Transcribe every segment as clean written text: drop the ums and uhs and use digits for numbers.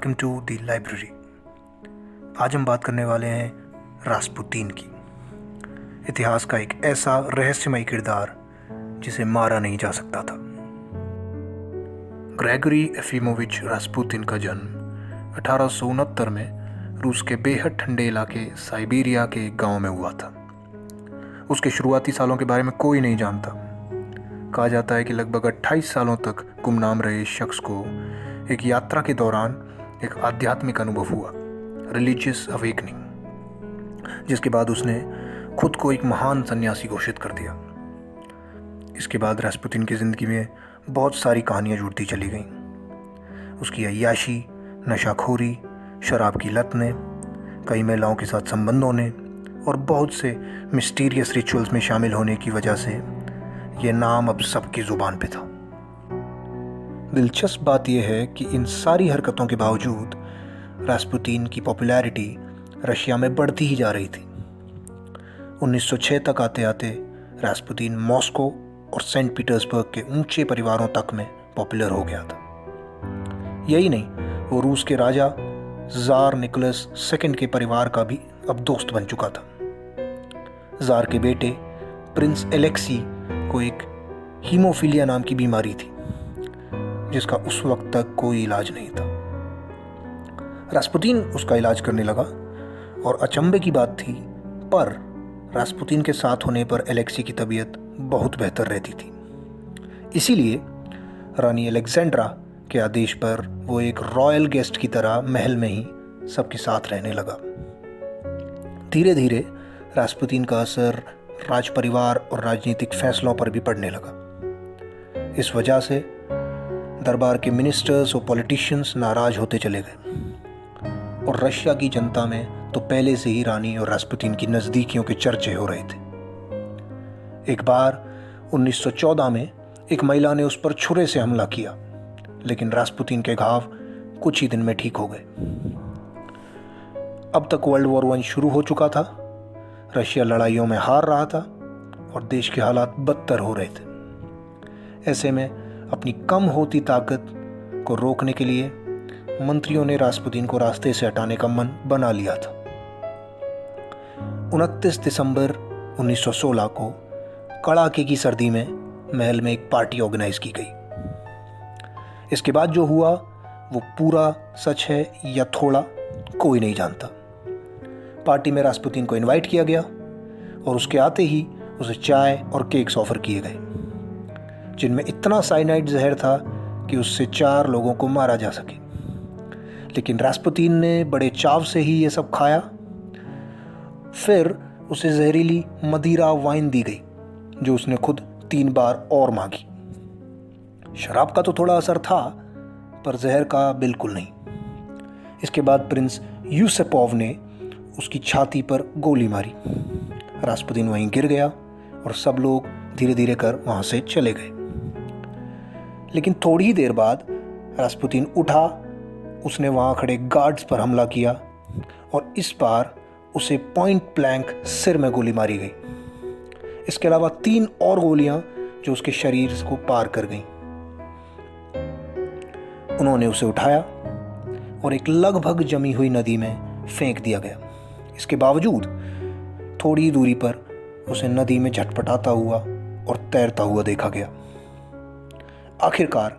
Welcome to the library. आज हम बात करने वाले हैं रास्पुतीन की, इतिहास का एक ऐसा रहस्यमय किरदार जिसे मारा नहीं जा सकता था। ग्रेगोरी एफिमोविच रास्पुतीन का जन्म 1869 में रूस के बेहद ठंडे इलाके साइबेरिया के एक गांव में हुआ था। उसके शुरुआती सालों के बारे में कोई नहीं जानता। कहा जाता है कि लगभग 28 सालों तक गुमनाम रहे इस शख्स को एक यात्रा के दौरान एक आध्यात्मिक अनुभव हुआ, रिलीजियस अवेकनिंग, जिसके बाद उसने खुद को एक महान सन्यासी घोषित कर दिया। इसके बाद रास्पुतीन की ज़िंदगी में बहुत सारी कहानियाँ जुड़ती चली गईं। उसकी अय्याशी, नशाखोरी, शराब की लत ने, कई महिलाओं के साथ संबंधों ने और बहुत से मिस्टीरियस रिचुअल्स में शामिल होने की वजह से ये नाम अब सबकी ज़ुबान पे था। दिलचस्प बात यह है कि इन सारी हरकतों के बावजूद रास्पुतीन की पॉपुलैरिटी रशिया में बढ़ती ही जा रही थी। 1906 तक आते आते रास्पुतीन मॉस्को और सेंट पीटर्सबर्ग के ऊंचे परिवारों तक में पॉपुलर हो गया था। यही नहीं, वो रूस के राजा ज़ार निकोलस II के परिवार का भी अब दोस्त बन चुका था। ज़ार के बेटे प्रिंस एलेक्सी को एक हीमोफीलिया नाम की बीमारी थी, जिसका उस वक्त तक कोई इलाज नहीं था। रास्पुतीन उसका इलाज करने लगा और अचंभे की बात थी, पर रास्पुतीन के साथ होने पर एलेक्सी की तबीयत बहुत बेहतर रहती थी। इसीलिए रानी अलेक्जेंड्रा के आदेश पर वो एक रॉयल गेस्ट की तरह महल में ही सबके साथ रहने लगा। धीरे धीरे रास्पुतीन का असर राज परिवार और राजनीतिक फैसलों पर भी पड़ने लगा। इस वजह से दरबार के मिनिस्टर्स और पॉलिटिशियंस नाराज होते चले गए और रशिया की जनता में तो पहले से ही रानी और रास्पुतीन की नज़दीकियों के चर्चे हो रहे थे। एक बार 1914 में एक महिला ने उस पर छुरे से हमला किया, लेकिन रास्पुतीन के घाव कुछ ही दिन में ठीक हो गए। अब तक वर्ल्ड वॉर 1 शुरू हो चुका था, रशिया लड़ाइयों में हार रहा था और देश के हालात बदतर हो रहे थे। ऐसे में अपनी कम होती ताकत को रोकने के लिए मंत्रियों ने रास्पुतीन को रास्ते से हटाने का मन बना लिया था। 29 दिसंबर 1916 को कड़ाके की सर्दी में महल में एक पार्टी ऑर्गेनाइज की गई। इसके बाद जो हुआ वो पूरा सच है या थोड़ा, कोई नहीं जानता। पार्टी में रास्पुतीन को इनवाइट किया गया और उसके आते ही उसे चाय और केक्स ऑफर किए गए, जिनमें इतना साइनाइड जहर था कि उससे 4 लोगों को मारा जा सके। लेकिन रास्पुतीन ने बड़े चाव से ही ये सब खाया। फिर उसे जहरीली मदिरा वाइन दी गई, जो उसने खुद 3 बार और मांगी। शराब का तो थोड़ा असर था, पर जहर का बिल्कुल नहीं। इसके बाद प्रिंस यूसेपोव ने उसकी छाती पर गोली मारी। रास्पुतीन वहीं गिर गया और सब लोग धीरे धीरे कर वहां से चले गए। लेकिन थोड़ी ही देर बाद रास्पुतीन उठा, उसने वहां खड़े गार्ड्स पर हमला किया और इस बार उसे पॉइंट ब्लैंक सिर में गोली मारी गई। इसके अलावा 3 और गोलियां जो उसके शरीर को पार कर गईं। उन्होंने उसे उठाया और एक लगभग जमी हुई नदी में फेंक दिया गया। इसके बावजूद थोड़ी दूरी पर उसे नदी में झटपटाता हुआ और तैरता हुआ देखा गया। आखिरकार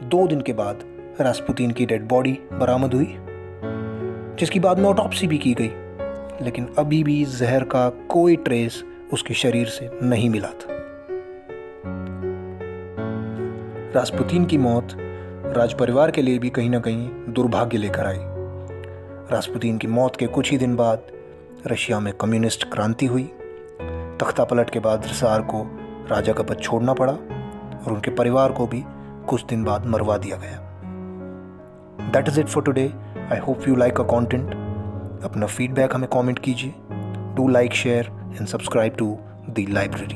2 दिन के बाद रास्पुतीन की डेड बॉडी बरामद हुई, जिसकी बाद में ऑटोप्सी भी की गई, लेकिन अभी भी जहर का कोई ट्रेस उसके शरीर से नहीं मिला था। रास्पुतीन की मौत राज परिवार के लिए भी कहीं ना कहीं दुर्भाग्य लेकर आई। रास्पुतीन की मौत के कुछ ही दिन बाद रशिया में कम्युनिस्ट क्रांति हुई। तख्ता पलट के बाद ज़ार को राजा का पद छोड़ना पड़ा और उनके परिवार को भी कुछ दिन बाद मरवा दिया गया। That is it for today. I hope you like a content. अपना फीडबैक हमें कमेंट कीजिए। Do like, share and subscribe to the library.